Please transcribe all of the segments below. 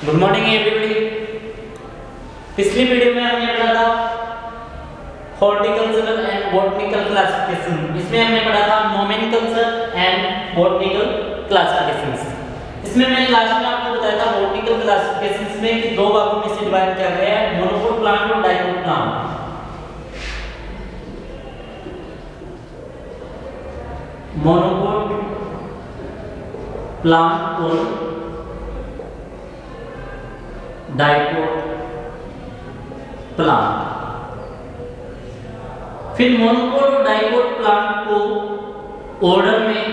Good morning everybody. पिछली video में हमने पढ़ा था हॉर्टिकल्चरल एंड बॉटनिकल क्लासिफिकेशन। इसमें हमने पढ़ा था नोमेनक्लेचर एंड बॉटनिकल क्लासिफिकेशंस। इसमें मैंने लास्ट में आपको बताया था बॉटनिकल क्लासिफिकेशंस में कि दो भागों में से डिवाइड किया गया है, मोनोकोट प्लांट और डाइकोट प्लांट। मोनोकोट प्लांट और डाइकोट प्लांट। फिर मोनोकोट और डाइकोट प्लांट को ऑर्डर में,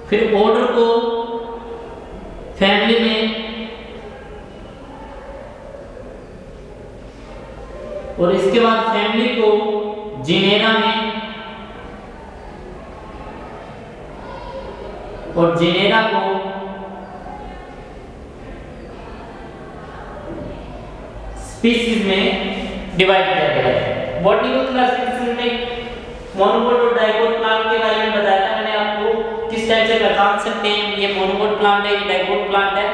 फिर ऑर्डर को फैमिली में, और इसके बाद फैमिली को जिनेरा में, और जिनेरा को स्पीशीज में डिवाइड किया गया है। बॉटनिकल क्लासिफिकेशन में मोनोकोट और डाइकोट प्लांट के बारे में बताया था मैंने आपको, किस टाइप से पहचान सकते हैं ये मोनोकोट प्लांट है, ये डाइकोट प्लांट है।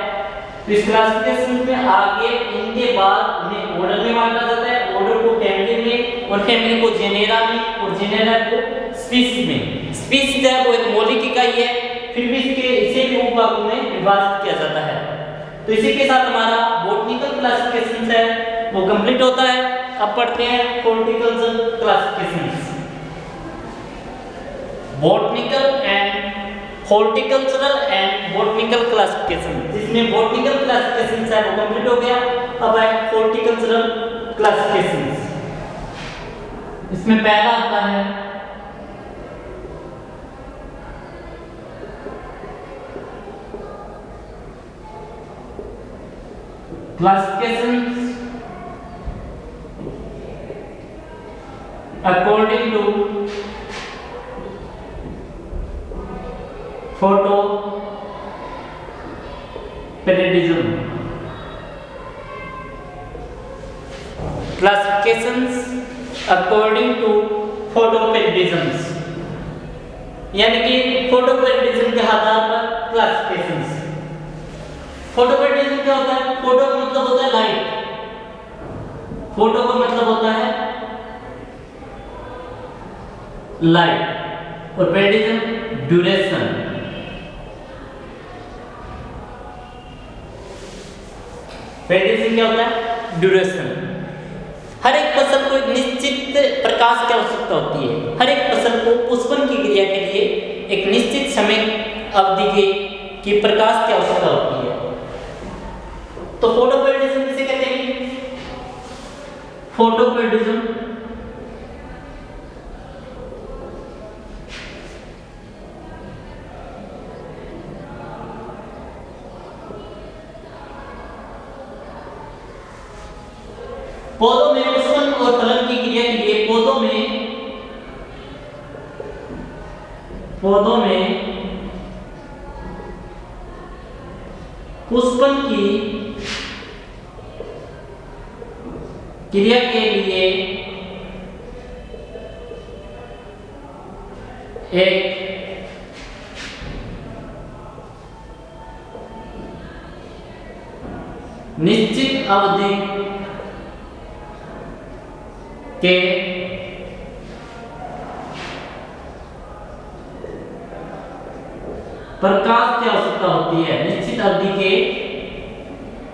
तो इस क्लासिफिकेशन में आगे इनके बाद उन्हें ऑर्डर में बांटा जाता है, ऑर्डर को फैमिली में और फैमिली को जेनेरा में और जेनेरा को स्पीशीज में। स्पीशीज है वो एक मौलिक इकाई है, फिर भी इसे भी उपभागों में विभाजित किया जाता है। तो इसी के साथ हमारा बॉटनिकल क्लासिफिकेशन है वो कंप्लीट होता है। अब पढ़ते हैं horticultural classifications. Botanical and horticultural and botanical classification, जिसमें बॉटनिकल क्लासिफिकेशन है वो कंप्लीट हो गया। अब है हॉर्टिकल्चरल क्लासिफिकेशन। इसमें पहला आता है classifications according to photoperiodism. Classifications according to photoperiodism, यानी कि फोटोपेरिडिज्म के आधार पर क्लासिफिकेशंस। फोटोपेरिडिज्म क्या होता है? फोटो का मतलब होता है लाइट, फोटो का मतलब होता है लाइट, और पेरिडिज्म ड्यूरेशन। पेरिडिज्म क्या होता है? ड्यूरेशन। हर एक फसल को एक निश्चित प्रकाश की आवश्यकता होती है। हर एक फसल को पुष्पन की क्रिया के लिए एक निश्चित समय अवधि की प्रकाश की आवश्यकता होती है। तो फोटोपेरिडिज्म किसे कहते हैं? फोटोपेरिडिज्म पौधों में पुष्पन और फलन की क्रिया के लिए पौधों में पुष्पन की क्रिया के लिए एक निश्चित अवधि के प्रकाश की आवश्यकता होती है। निश्चित अवधि के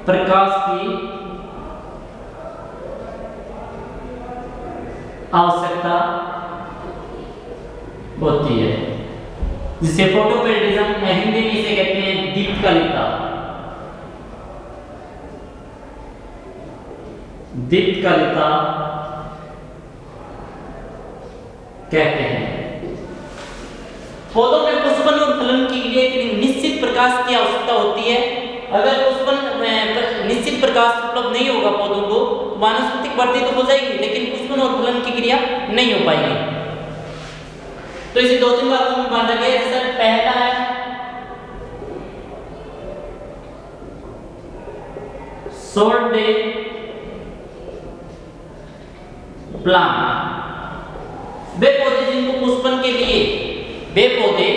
प्रकाश की आवश्यकता होती है, जिसे फोटोपेरिडिज्म हिंदी में इसे कहते हैं दीप्तकालिकता। दीप्तकालिकता कहते हैं। पौधों में पुष्पन और फलन की क्रिया के लिए निश्चित प्रकाश की आवश्यकता होती है। अगर पुष्पन निश्चित प्रकाश उपलब्ध नहीं होगा पौधों को, वानस्पतिक वृद्धि तो हो जाएगी लेकिन पुष्पन और फलन की क्रिया नहीं हो पाएगी। तो इसे दो तीन भागों में बांटा गया है। जैसे पहला है शॉर्ट डे प्लांट, वे पौधे जिनको पुष्पन के लिए, वे पौधे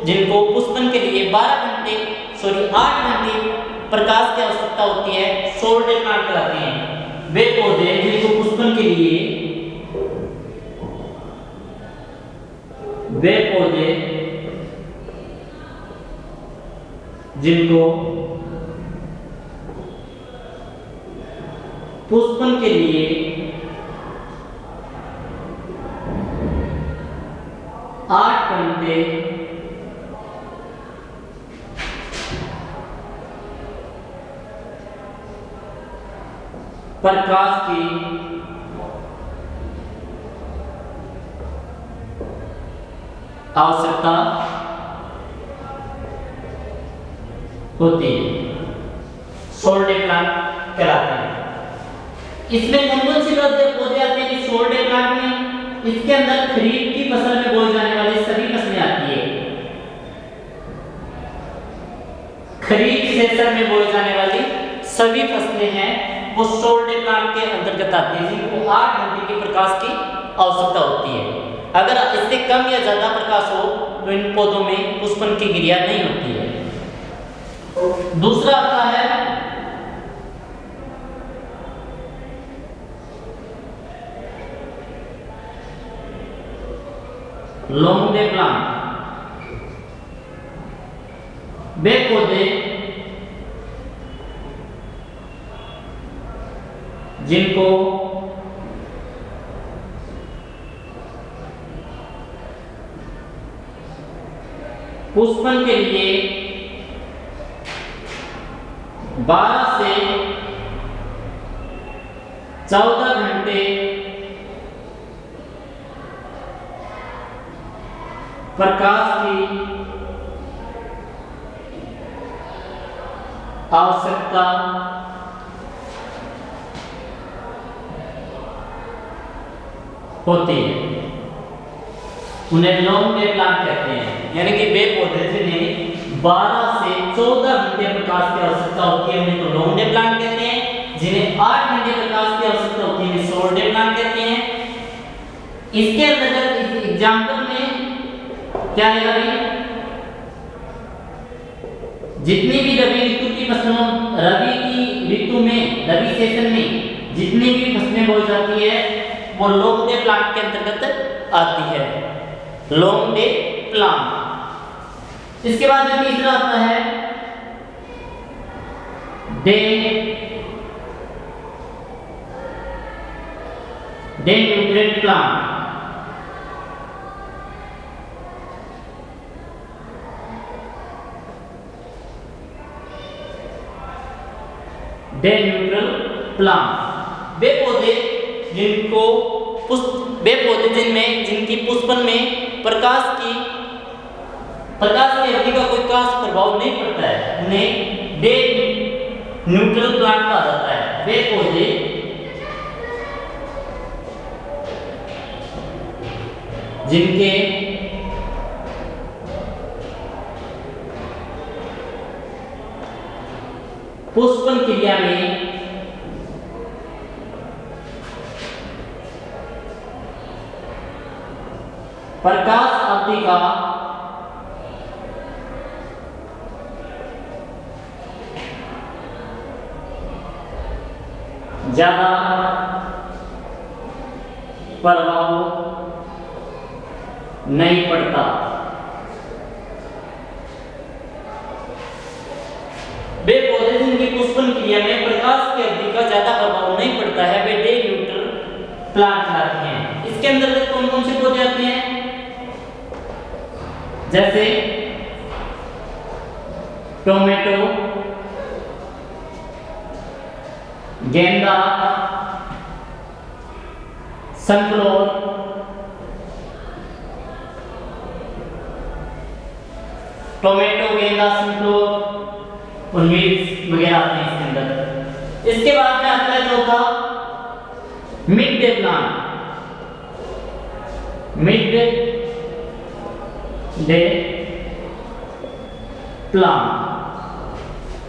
जिनको पुष्पन के लिए 12 घंटे 8 घंटे प्रकाश की आवश्यकता होती है, सोल डे प्लांट कहलाते हैं। वे पौधे जिनको पुष्पन के लिए, वे पौधे जिनको पुष्पन के लिए 8 घंटे प्रकाश की आवश्यकता होती है, सोल डे प्लांट कहलाते हैं। इसमें कौन सी पौधे आते हैं कि सोल डे प्लांट में? इसके अंदर खरीफ की फसल में बोई जाने वाली सभी फसलें आती है। खरीफ सेशन में बोई जाने वाली सभी फसलें हैं वो सोल डे प्लांट के अंतर्गत आती है, जिनको 8 घंटे के प्रकाश की आवश्यकता होती है। अगर इससे कम या ज्यादा प्रकाश हो तो इन पौधों में पुष्पन की क्रिया नहीं होती है। दूसरा आता है लॉन्ग डे प्लांट। वे पौधे जिनको पुष्पन के लिए 12 से 14 घंटे प्रकाश की आवश्यकता होती है, उन्हें लॉन्ग डे प्लांट कहते हैं। यानी कि वे पौधे जिन्हें 12 से 14 घंटे प्रकाश की आवश्यकता होती है उन्हें तो लॉन्ग डे प्लांट कहते हैं। जिन्हें 8 घंटे प्रकाश की आवश्यकता होती है उन्हें शॉर्ट डे प्लांट कहते हैं। इसके अंतर्गत इस एग्जाम्पल में क्या है भाई, जितनी भी रबी ऋतु की फसलों, रबी की ऋतु में, रबी सेशन में जितनी भी फसलें बोई जाती है वो लॉन्ग डे प्लांट के अंतर्गत आती है, लॉन्ग डे प्लांट। इसके बाद जो तीसरा आता है day nutrient plant. Day neutral plant वे पौधे जिनमें जिनकी पुष्पन में प्रकाश की अवधि का कोई खास प्रभाव नहीं पड़ता है उन्हें डे न्यूट्रल प्लांट कहा जाता है। वे पौधे जिनके पुष्पन क्रिया में प्रकाश अवधि का ज्यादा प्रभाव नहीं पड़ता। वे पौधे जिनकी पुष्पन क्रिया में प्रकाश की अवधि का ज्यादा प्रभाव नहीं पड़ता है वे डे न्यूट्रल प्लांट कहलाते हैं। इसके अंतर्गत कौन कौन से पौधे आते हैं, जैसे टोमेटो, गेंदा, सनफ्लावर, टोमेटो, गेंदा, सनफ्लावर और मिर्च वगैरह आते हैं इसके अंदर। इसके बाद में आता है चौथा mid day plant. Mid day plant,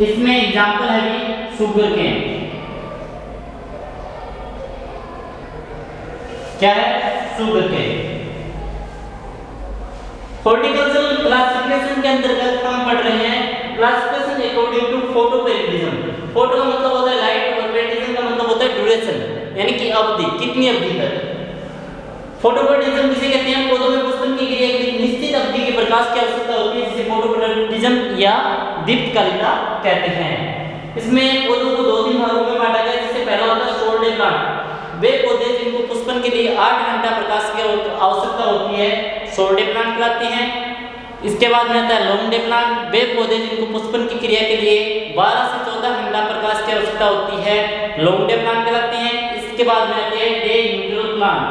इसमें एग्जाम्पल है भी शुगर केन। क्या है? Sugar cane. हॉर्टिकल्चरल क्लासिफिकेशन के अंतर्गत हम पढ़ रहे हैं क्लासिफिकेशन अकॉर्डिंग टू फोटोपेरिडिज्म। फोटो का मतलब होता है लाइट और पेरिडिज्म का मतलब होता है ड्यूरेशन, यानी कि अवधि, कितनी अवधि तक। फोटोपेरिडिज्म किसे कहते हैं? पौधों में पुष्पन की क्रिया के लिए निश्चित अवधि के प्रकाश की आवश्यकता होती है, जिसे फोटोपेरिडिज्म या दीप्तकालिकता कहते हैं। इसमें पौधों को 2-3 भागों में बांटा गया है। जैसे पहला होता है सोल डे प्लांट, वे पौधे जिनको पुष्पन के लिए 8 घंटा प्रकाश की आवश्यकता होती है सोल डे प्लांट कहलाते हैं। इसके बाद में आता है लॉन्ग डे प्लांट, वे पौधे जिनको पुष्पन की क्रिया के लिए 12 से 14 घंटा प्रकाश की आवश्यकता होती है लॉन्ग डे प्लांट कहलाते हैं। इसके बाद में आते हैं डे इंटरवल प्लांट,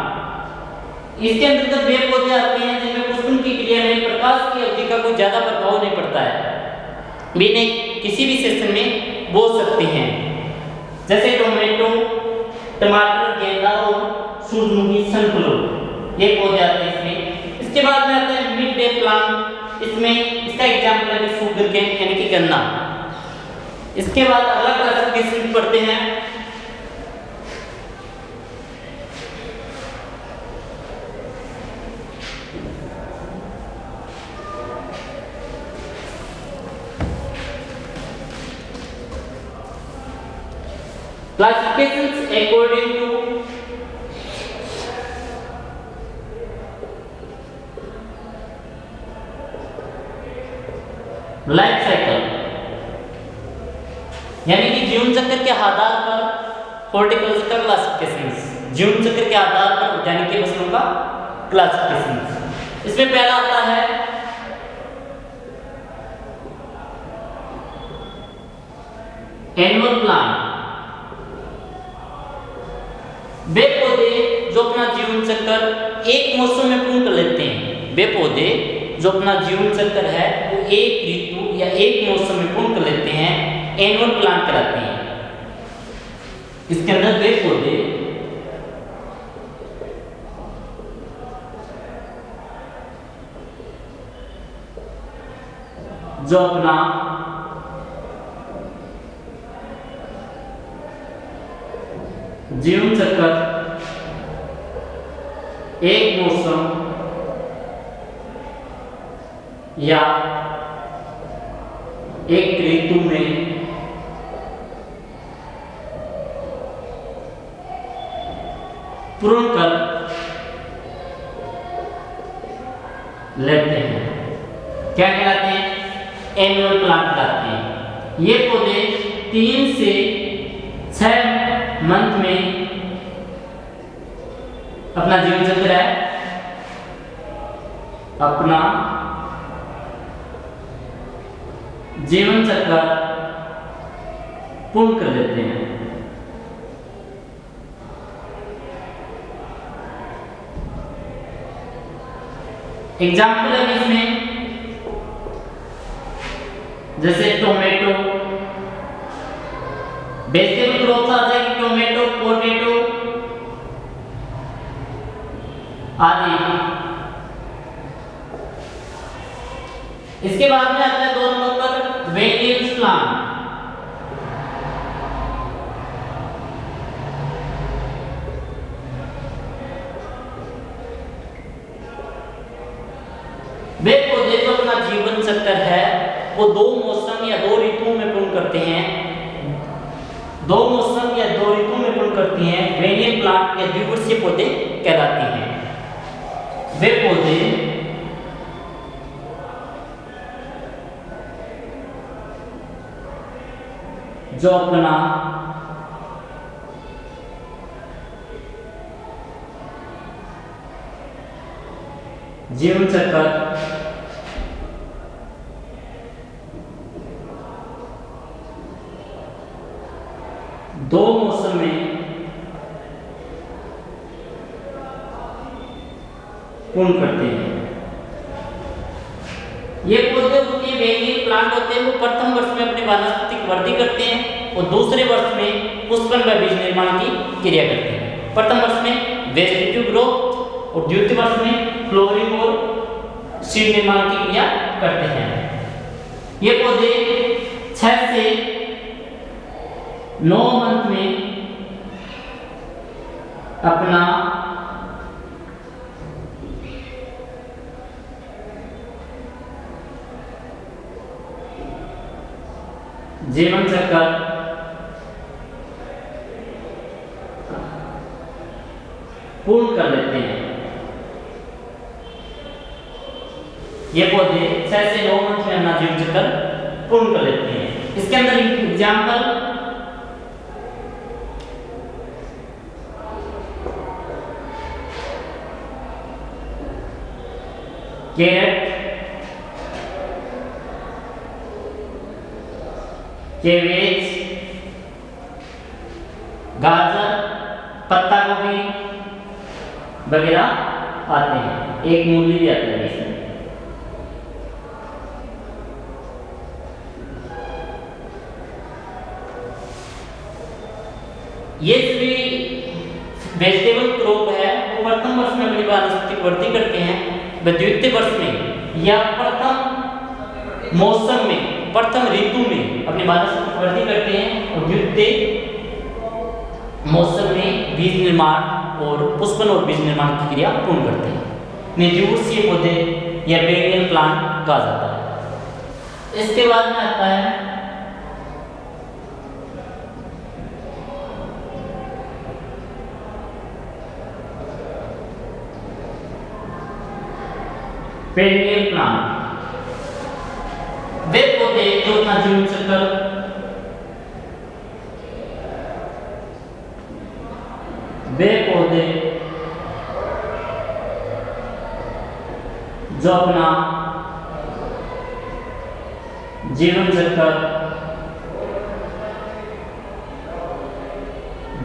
इसके अंतर्गत वे पौधे आते हैं जिनमें पुष्पन की क्रिया में प्रकाश की अवधि का कोई ज्यादा प्रभाव नहीं पड़ता है, वे इन्हें किसी भी सेशन में बो सकते हैं। जैसे टोमेटो, टमाटर, गेंदा और सूरजमुखी, सनफ्लावर, ये पौधे आते हैं इसमें। इसके बाद में आता है मिड डे प्लांट, इसमें इसका एग्जांपल है शुगर केन यानी कि गन्ना। इसके बाद अगला क्लासिफिकेशन पढ़ते हैं। Classifications according to life cycle, यानी कि जीवन चक्र के आधार पर हॉर्टिकल्चर क्लासिफिकेशन, जीवन चक्र के आधार पर उद्यानिकी फसलों का क्लासिफिकेशन। इसमें पहला आता है एनुअल प्लांट, वे पौधे जो अपना जीवन चक्र एक मौसम में पूर्ण कर लेते हैं। वे पौधे जो अपना जीवन चक्र है वो एक ऋतु या एक मौसम में पूर्ण कर लेते हैं, एनुअल प्लांट कहलाते हैं। इसके अंदर वे पौधे जो अपना जीवन चक्र एक मौसम या एक ऋतु में पूर्ण कर लेते हैं, क्या कहलाते हैं? एनुअल प्लांट कहलाते हैं। ये पौधे 3 से 6 मंथ में अपना जीवन चक्र है अपना जीवन चक्र पूर्ण कर लेते हैं। एग्जाम्पल है इसमें, जैसे टोमेटो, वेजिटेबल क्रॉप्स आ जाएगी, टोमेटो, पोटैटो आदि। इसके बाद में आता है 2 नंबर पर वेजिटेबल्स प्लांट। वे पौधे जो अपना जीवन चक्र है वो 2 मौसम या 2 ऋतुओं में पूर्ण करते हैं, 2 मौसम या 2 ऋतुओं में पूर्ण करती हैं। वेनियल प्लांट या द्विवर्षीय पौधे कहलाते हैं। वे पौधे जो अपना जीवन चक्र दो मौसम में पूर्ण करते हैं। ये पौधे उनके वेनियल प्लांट होते हैं, वो प्रथम वर्ष में अपनी वानस्पतिक वृद्धि करते हैं और दूसरे वर्ष में पुष्पन व बीज निर्माण की क्रिया करते हैं। प्रथम वर्ष में वेजिटेटिव ग्रोथ और द्वितीय वर्ष में फ्लोरिंग और सीड निर्माण की क्रिया करते हैं। ये पौधे 6 से 9 मंथ में अपना जीवन चक्र पूर्ण कर लेते हैं। ये पौधे 6 से 9 मंथ में अपना जीवन चक्र पूर्ण कर लेते हैं। इसके अंदर एग्जाम्पल कैरेट, कैबेज, गाजर, पत्ता गोभी वगैरह आते हैं। एक मूली भी आता है इसमें। ये सभी वेजिटेबल क्रॉप है वो प्रथम वर्ष में अपनी वानस्पतिक वृद्धि करते हैं, द्वितीय वर्ष में या प्रथम मौसम में, प्रथम ऋतु में अपनी वानस्पतिक वृद्धि करते हैं और द्वितीय मौसम में बीज निर्माण और पुष्पन और बीज निर्माण की क्रिया पूर्ण करते हैं। निड्यूसीय पौधे या पेरिनियल प्लांट कहा जाता है। इसके बाद में आता है पेरिनियल प्लांट। वे पौधे जो अपना जीवन चक्र जो अपना जीवन चक्र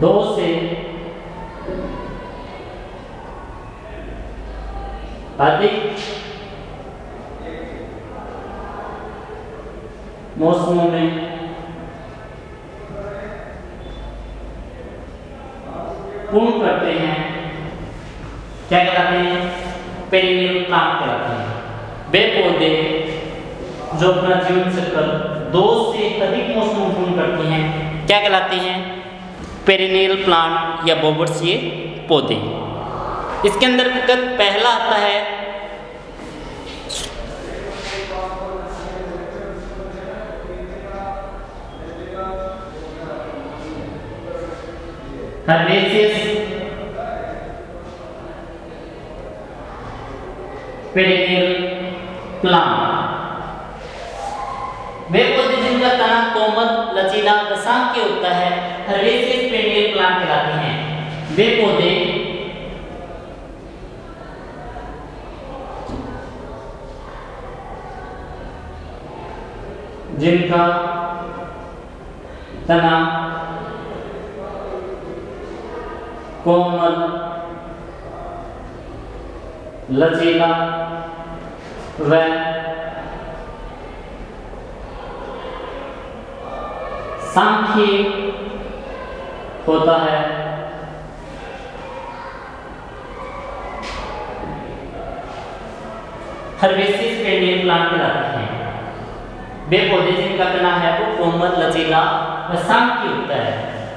2 से अधिक मौसमों में पूर्ण करते हैं, क्या कहलाते हैं? पेरिनियल प्लांट कहलाते हैं। वे पौधे जो अपना जीवन चक्र 2 से अधिक मौसमों में पूर्ण करते हैं क्या कहलाते हैं? पेरिनियल प्लांट या बहुवर्षीय पौधे। इसके अंतर्गत पहला आता है हर्बेसियस पेरिनियल प्लांट। वे पौधे जिनका तना कोमल, लचीला व शांत होता है हर्बेसियस पेरिनियल प्लांट कहलाते हैं। वे पौधे जिनका तना कोमल, लचीला व सांख्यी होता है हर्बेसियस पेरिनियल प्लांट कहलाते हैं। वे पौधे जिनका तना है वो कोमल, लचीला व सांख्यी होता है।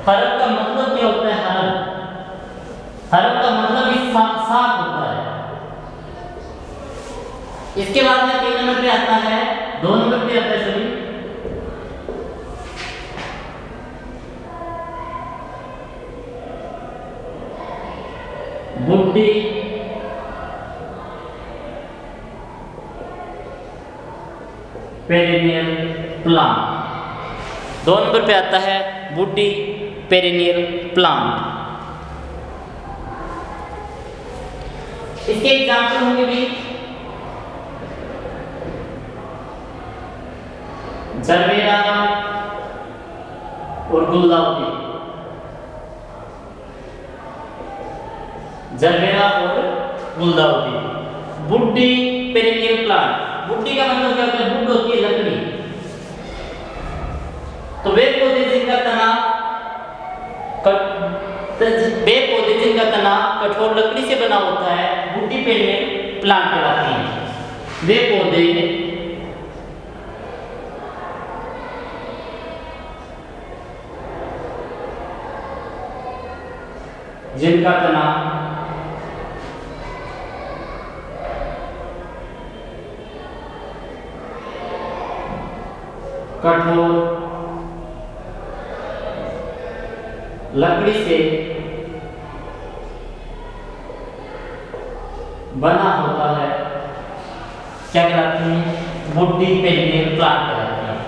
हरक का मतलब क्या होता है? हरक का मतलब इस साफ होता है। इसके बाद में 3 नंबर पे आता है, 2 नंबर पे आता है सभी बुड्डी पेरिनियल प्लांट। 2 नंबर पे आता है बुड्डी पेरिनियल प्लांट। इसके एग्जाम्पल होंगे भी जरबेरा और गुलदाउदी। जरबेरा और गुलदाउदी। बुड्डी पेरिनियल प्लांट। बुड्डी का मतलब क्या होता है? बुड होती है लकड़ी। तो वे पौधे जिनका तना कठोर लकड़ी से बना होता है बुड्डी पेरिनियल प्लांट कहलाते हैं। वे पौधे जिनका तना कठोर लकड़ी से बना होता है क्या कहलाते हैं? वुडी पेरिनियल प्लांट कहलाते हैं।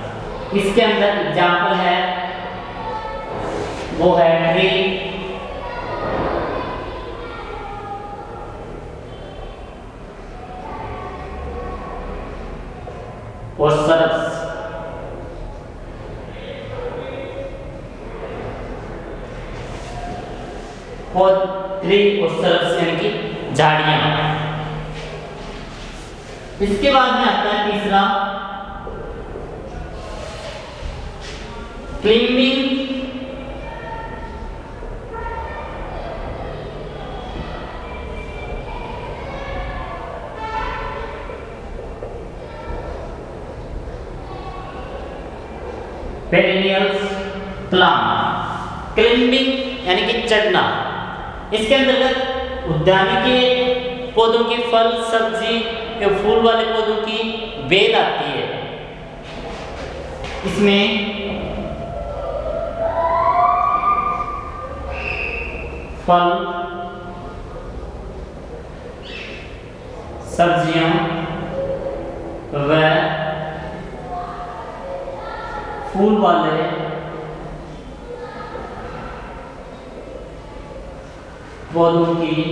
इसके अंदर एग्जाम्पल है वो है ट्री, और सरस। और ट्री और सरस यानी कि झाड़ियां। इसके बाद में आता है तीसरा क्लिंबिंग पेरिनियल्स प्लांट। क्लिंबिंग यानी कि चढ़ना। इसके अंतर्गत उद्यानिकी पौधों की फल, सब्जी या फूल वाले पौधों की बेल आती है। इसमें फल, सब्जियां व फूल वाले पौधों की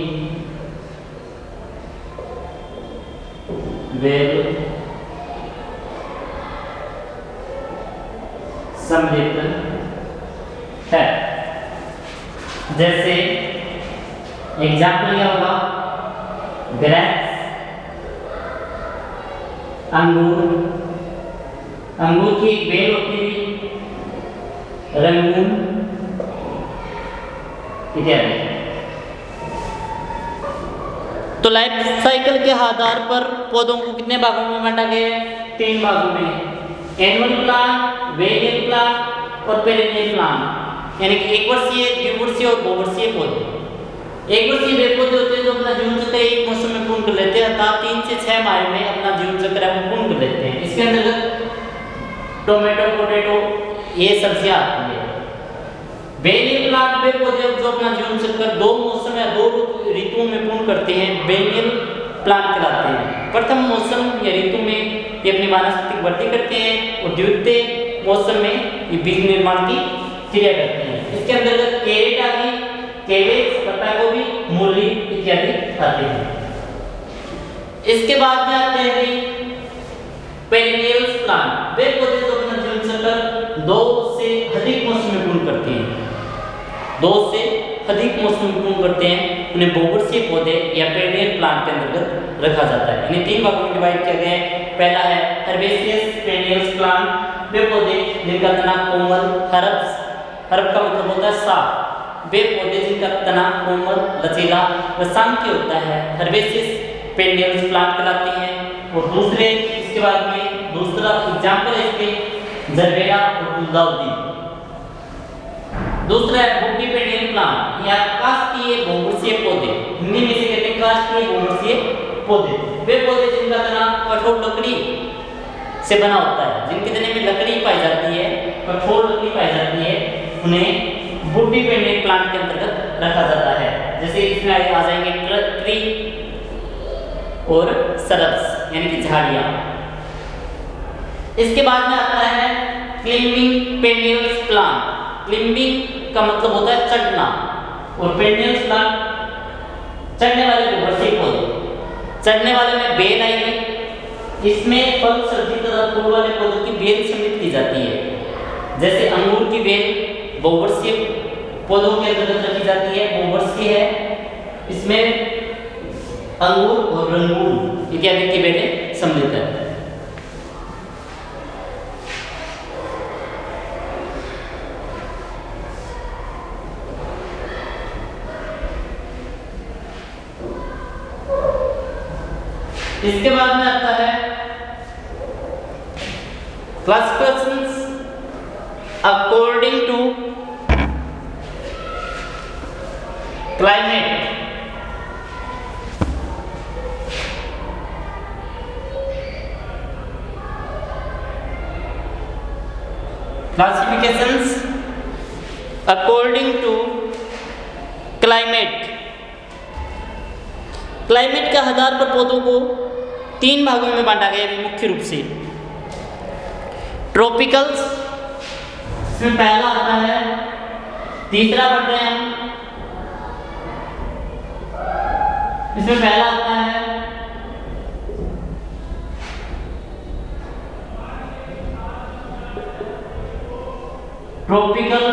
बेल सम्मिलित है। जैसे एग्जाम्पल क्या होगा? ग्रेप्स, अंगूर, अंगूर की एक बेल होती है, रंगून इत्यादि। तो लाइफ साइकिल के आधार पर पौधों को कितने भागों में बांटा गया है? 3 भागों में। एनुअल प्लांट, वेरिएबल प्लांट और पेरिनियल प्लांट, यानी कि 1 वर्षीय, 2 वर्षीय और 2 वर्षीय पौधे। 1 वर्षीय वे पौधे होते हैं जो अपना जीवन चक्र एक मौसम में पूर्ण कर लेते हैं, अर्थात 3 से 6 माह में अपना जीवन चक्र पूर्ण कर लेते हैं। इसके अंतर्गत टोमेटो, पोटैटो ये सब्जियां आती है। बेनियल प्लांट वे पौधे जो अपना जीवन चक्र 2 मौसम या 2 ऋतुओं में पूर्ण करते हैं, बेनियल प्लांट कहलाते हैं। प्रथम मौसम या ऋतु में ये अपनी वानस्पतिक वृद्धि करते हैं और द्वितीय मौसम में ये बीज निर्माण की क्रिया करते हैं। इसके अंतर्गत कैरेट आ गई, कैबेज, पत्ता गोभी, मूली इत्यादि आते हैं। इसके बाद में आते हैं पेरिनियल प्लांट। वे पौधे जो अपना जीवन चक्र 2 से अधिक मौसम में पूर्ण करते हैं, 2 से अधिक मौसम में पूर्ण करते हैं, उन्हें बहुवर्षीय पौधे या पेरिनियल प्लांट के अंतर्गत रखा जाता है। इन्हें 3 भागों में डिवाइड किया गया है। पहला है हर्बेसियस पेरिनियल प्लांट। वे पौधे जिनका तना कोमल, हर्ब का मतलब होता है साफ। वे पौधे जिनका तना कोमल, लचीला व शांति होता है हर्बेसियस पेरिनियल प्लांट कहलाते हैं। और दूसरे इसके बाद में दूसरा एग्जाम्पल है इसके जरबेरा और गुलदाउदी। दूसरा है वुडी पेरिनियल प्लांट या काष्ठीय बहुवर्षीय पौधे। हिंदी में इसे कहते हैं काष्ठीय बहुवर्षीय पौधे। वे पौधे जिनका तना कठोर लकड़ी से बना होता है, जिनके तने में लकड़ी पाई जाती है, कठोर लकड़ी पाई जाती है, उन्हें वुडी पेरिनियल प्लांट के अंतर्गत रखा जाता है। जैसे इसमें आ जाएंगे ट्री और सरस यानी कि झाड़ियां। इसके बाद में आता है क्लिंबिंग पेरिनियल प्लांट। क्लिंबिंग का मतलब होता है चढ़ना और पेरिनियल प्लांट चढ़ने वाले बहुवर्षीय पौधे। चढ़ने वाले में बेल आएगी, इसमें फल, सब्जी तथा फूल वाले पौधों की बेल सम्मिलित की जाती है। जैसे अंगूर की बेल बहुवर्षीय पौधों के अंतर्गत रखी जाती है, बहुवर्षीय है, इसमें अंगूर और रंगून इत्यादि की बेलें सम्मिलित है। इसके बाद में आता है classifications according to climate. Classifications according to climate. Climate के आधार पर पौधों को 3 भागों में बांटा गया है मुख्य रूप से। ट्रॉपिकल्स, इसमें पहला आता है, तीसरा पढ़ रहे हैं हम, इसमें पहला आता है ट्रॉपिकल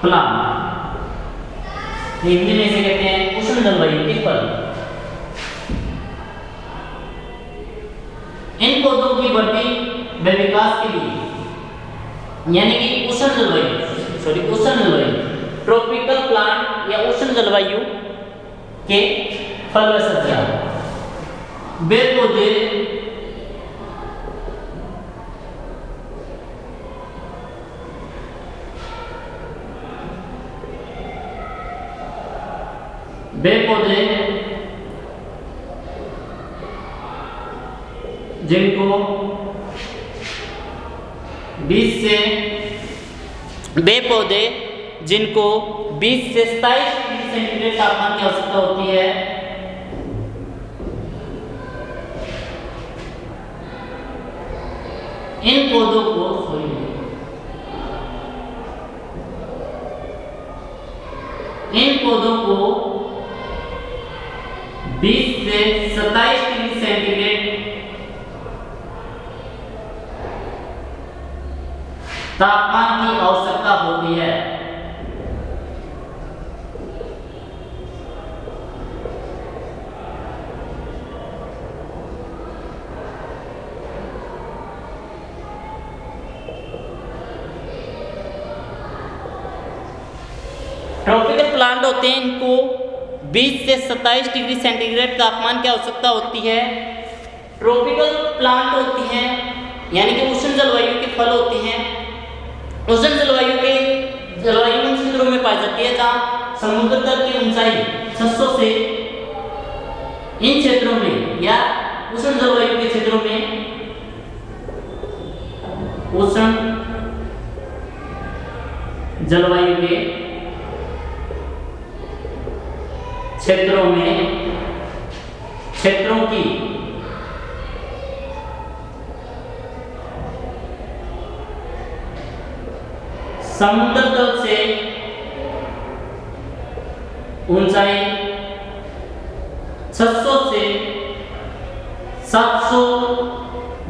प्लांट, हिंदी में इसे कहते हैं उष्ण जलवायु के फल। इन पौधों की वृद्धि व विकास के लिए यानी कि उष्ण जलवायु ट्रॉपिकल प्लांट या उष्ण जलवायु के फल व सब्जियां, वे पौधे जिनको 20 से 27 डिग्री सेंटीग्रेड तापमान की आवश्यकता होती है, इन पौधों को 20 से 27 डिग्री सेंटीग्रेड तापमान की आवश्यकता होती है। ट्रॉपिकल प्लांट होते हैं, इनको 20 से 27 डिग्री सेंटीग्रेड तापमान की आवश्यकता होती है। ट्रॉपिकल प्लांट होती हैं यानी कि उष्ण जलवायु के फल होते हैं। उष्ण जलवायु उन क्षेत्रों में पाई जाती है जहाँ समुद्र तल की ऊंचाई 600 से, इन क्षेत्रों में या उष्ण जलवायु के क्षेत्रों में, उष्ण जलवायु के क्षेत्रों की समुद्र तल से ऊंचाई 600 से 700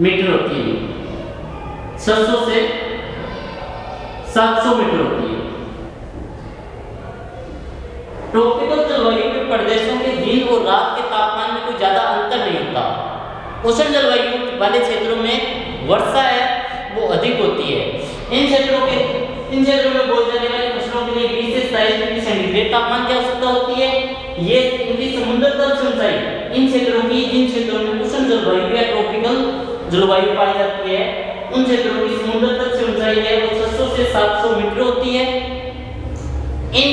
मीटर होती है। 600 से 700 मीटर होती है। ट्रॉपिकल जलवायु के प्रदेशों के दिन और रात के तापमान में कोई ज्यादा अंतर नहीं होता। उष्ण जलवायु वाले क्षेत्रों में वर्षा है वो अधिक होती है। इन क्षेत्रों में बोई जाने वाली फसलों के लिए 20 से 27 डिग्री सेंटीग्रेड तापमान की आवश्यकता होती है। ये इनकी समुद्र तल से ऊंचाई जिन क्षेत्रों में उष्ण जलवायु या ट्रॉपिकल जलवायु पाई जाती है, उन क्षेत्रों की समुद्र तल से ऊंचाई है वो 600 से 700 मीटर होती है। इन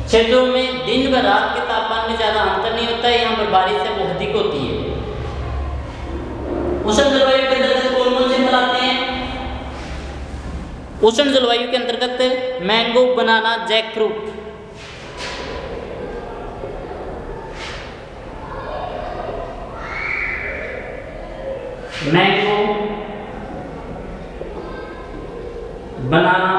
क्षेत्रों में दिन व रात के तापमान में ज्यादा अंतर नहीं होता है। यहाँ पर बारिश है वो अधिक होती है। उष्ण जलवायु के अंतर्गत कौन-कौन से फल आते हैं? उष्ण जलवायु के अंतर्गत मैंगो, बनाना, जैक फ्रूट। मैंगो, बनाना,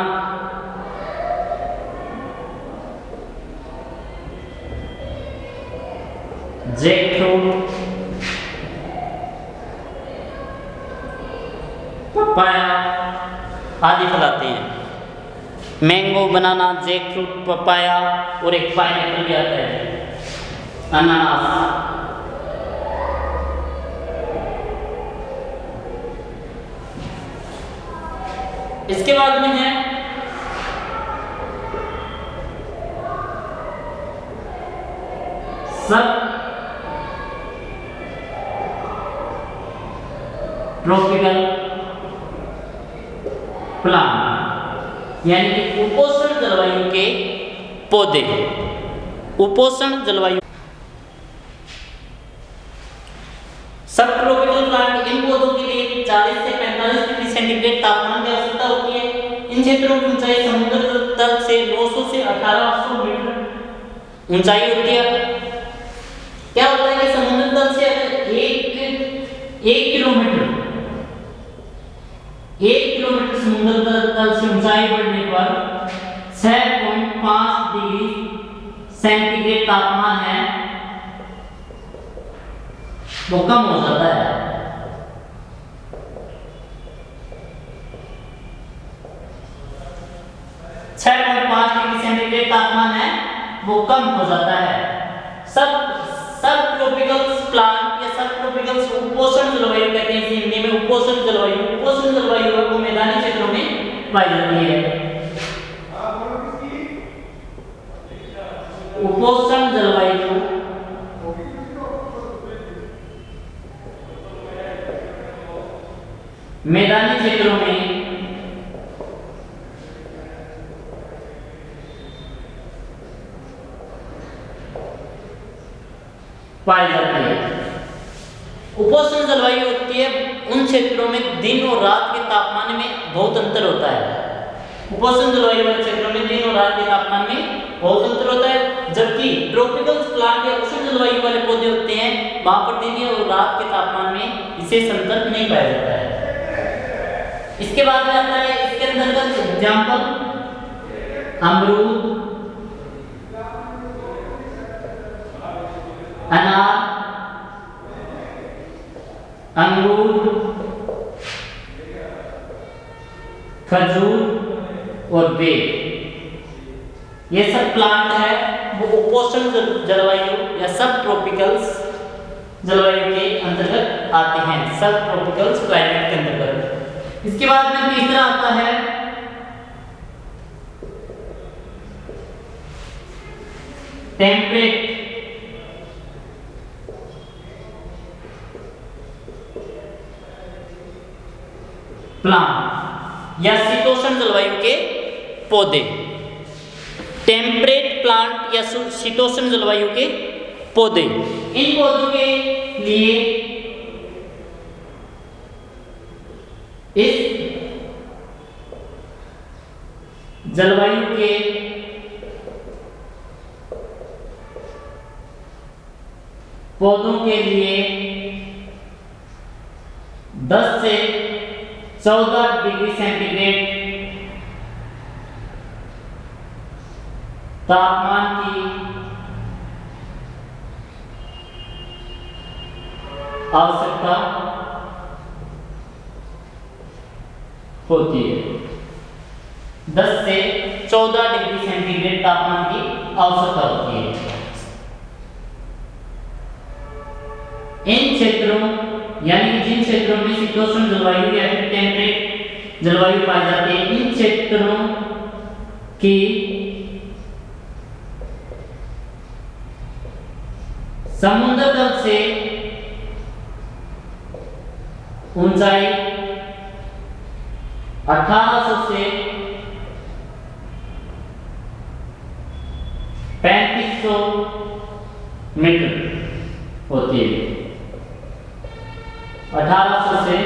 जैक फ्रूट, पपाया आदि फल आते हैं। मैंगो, बनाना, जैक फ्रूट, पपाया और एक पाइनएप्पल भी आता है, अनानास। इसके बाद में है सब ट्रॉपिकल प्लांट यानी कि उपोष्ण जलवायु के पौधे। उपोष्ण जलवायु सब ट्रॉपिकल प्लांट इन पौधों के लिए 40 से 45 डिग्री सेंटीग्रेड तापमान की क्षेत्रों की ऊंचाई समुद्र तल से 900 से 1800 मीटर ऊंचाई होती है। क्या होता है कि समुद्र तल से अगर एक किलोमीटर समुद्र तल से ऊंचाई बढ़ने पर 6.5 डिग्री सेंटीग्रेड तापमान है वो कम हो जाता है। 6.5 डिग्री सेंटीग्रेड तापमान है वो कम हो जाता है। सब ट्रॉपिकल प्लांट या सब ट्रॉपिकल उपोष्ण जलवायु कहते हैं, हिंदी में उपोष्ण जलवायु वो मैदानी क्षेत्रों में पाई जाती है। उपोष्ण जलवायु मैदानी क्षेत्रों में पाई जाती है। उपोष्ण जलवायु होती है उन क्षेत्रों में दिन और रात के तापमान में बहुत अंतर होता है। उपोष्ण जलवायु वाले क्षेत्रों में दिन और रात के तापमान में बहुत अंतर होता है, जबकि ट्रॉपिकल प्लांट या उष्ण जलवायु वाले पौधे होते हैं वहां पर दिन और रात के तापमान में विशेष अंतर नहीं पाया जाता है। इसके बाद में आता है इसके अंतर्गत एग्जाम्पल अमरूद, अनार, अंगूर, खजूर और बेर, ये सब प्लांट है वो उपोष्ण जलवायु या सब ट्रॉपिकल्स जलवायु के अंतर्गत आते हैं, सब ट्रॉपिकल्स क्लाइमेट के अंतर्गत। इसके बाद में तीसरा आता है टेम्परेट प्लांट या शीतोष्ण जलवायु के पौधे। टेम्परेट प्लांट या शीतोष्ण जलवायु के पौधे, इन पौधों के लिए इस जलवायु के पौधों के लिए 10 से 14 डिग्री सेंटीग्रेड तापमान की आवश्यकता होती है। 10 से 14 डिग्री सेंटीग्रेड तापमान की आवश्यकता होती है। इन क्षेत्रों यानी कि जिन क्षेत्रों में शीतोष्ण जलवायु या फिर टेम्परेट जलवायु पाई जाती है, इन क्षेत्रों की समुद्र तल से ऊंचाई 1800 से 3500 मीटर होती है। 1800 से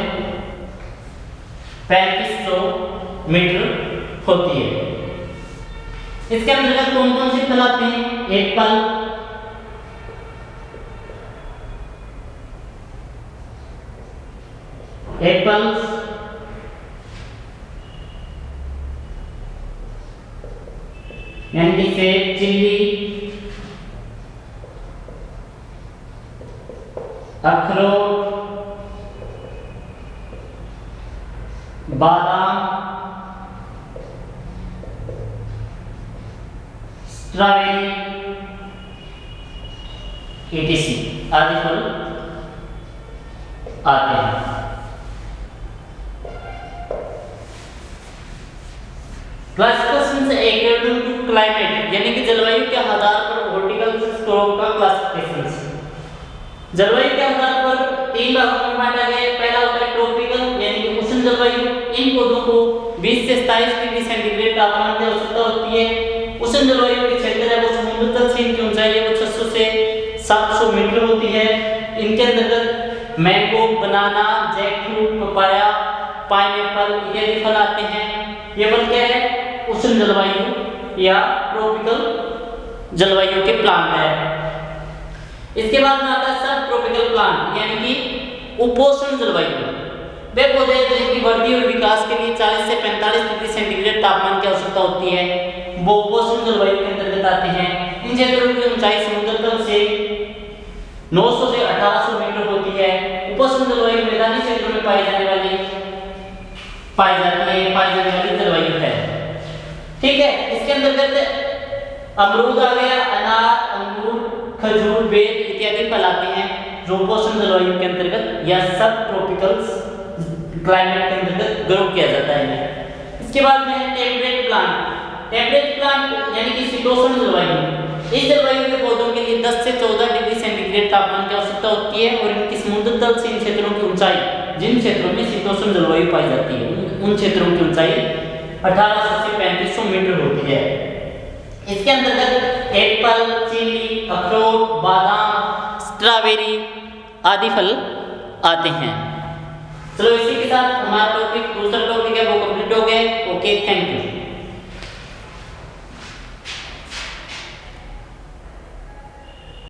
3500 मीटर होती है। इसके अंतर्गत कौन कौन से फल आते हैं? एप्पल, एप्पल्स, यानी कि सेब, चिल्ली, अखरोट, बादाम, स्ट्रॉबेरी, etc. आदि फल आते हैं। क्लासिफिकेशन अकॉर्डिंग टू क्लाइमेट यानी कि जलवायु के आधार पर हॉर्टिकल्चर क्रॉप का क्लासिफिकेशन। जलवायु के आधार पर 3 भागों में बांटा गया है। पहला होता है ट्रॉपिकल यानी कि उष्ण जलवायु। इन पौधों को 20 से 27 डिग्री सेंटीग्रेड तापमान की आवश्यकता होती है। उष्ण जलवायु के क्षेत्र है वो समुद्र तल से इनकी ऊंचाई है वो 600 से 700 मीटर होती है। इनके अंतर्गत मैंगो, बनाना, जैकफ्रूट, पपाया, पाइनएप्पल इत्यादि फल आते हैं। ये फल क्या है, उष्ण जलवायु या ट्रॉपिकल जलवायु के प्लांट है। इसके बाद में आता है सब ट्रॉपिकल प्लांट यानी कि उपोष्ण जलवायु। वे पौधे जिनकी वृद्धि और विकास के लिए 40 से 45 डिग्री सेंटीग्रेड तापमान की आवश्यकता होती है, वो उपोष्ण जलवायु के अंतर्गत आते हैं। इन क्षेत्रों की ऊंचाई समुद्र तल से 900 से 1800 मीटर होती है। उपोष्ण जलवायु मैदानी क्षेत्रों में पाई जाने वाली जलवायु है। ठीक है, इसके अंतर्गत अमरूद आ गया, अनार, अंगूर, खजूर, बेर इत्यादि फल आते हैं जो उपोष्ण जलवायु के अंतर्गत या सब ट्रॉपिकल क्लाइमेट के अंतर्गत ग्रो किया जाता है। इसके बाद में है टेम्परेट प्लांट। टेम्परेट प्लांट यानी कि शीतोष्ण जलवायु। इस जलवायु के पौधों के लिए 10 से 14 डिग्री सेंटीग्रेड तापमान की आवश्यकता होती है और इनकी समुद्र तल से इन क्षेत्रों की ऊंचाई, जिन क्षेत्रों में शीतोष्ण जलवायु पाई जाती है उन क्षेत्रों की ऊंचाई 1800 से 3500 मीटर होती है। इसके अंतर्गत एप्पल, चीनी, अखरोट, बादाम, स्ट्रॉबेरी आदि फल आते हैं। चलो इसी के साथ हमारा टॉपिक दूसरा टॉपिक है वो कंप्लीट हो गया। Okay, thank you.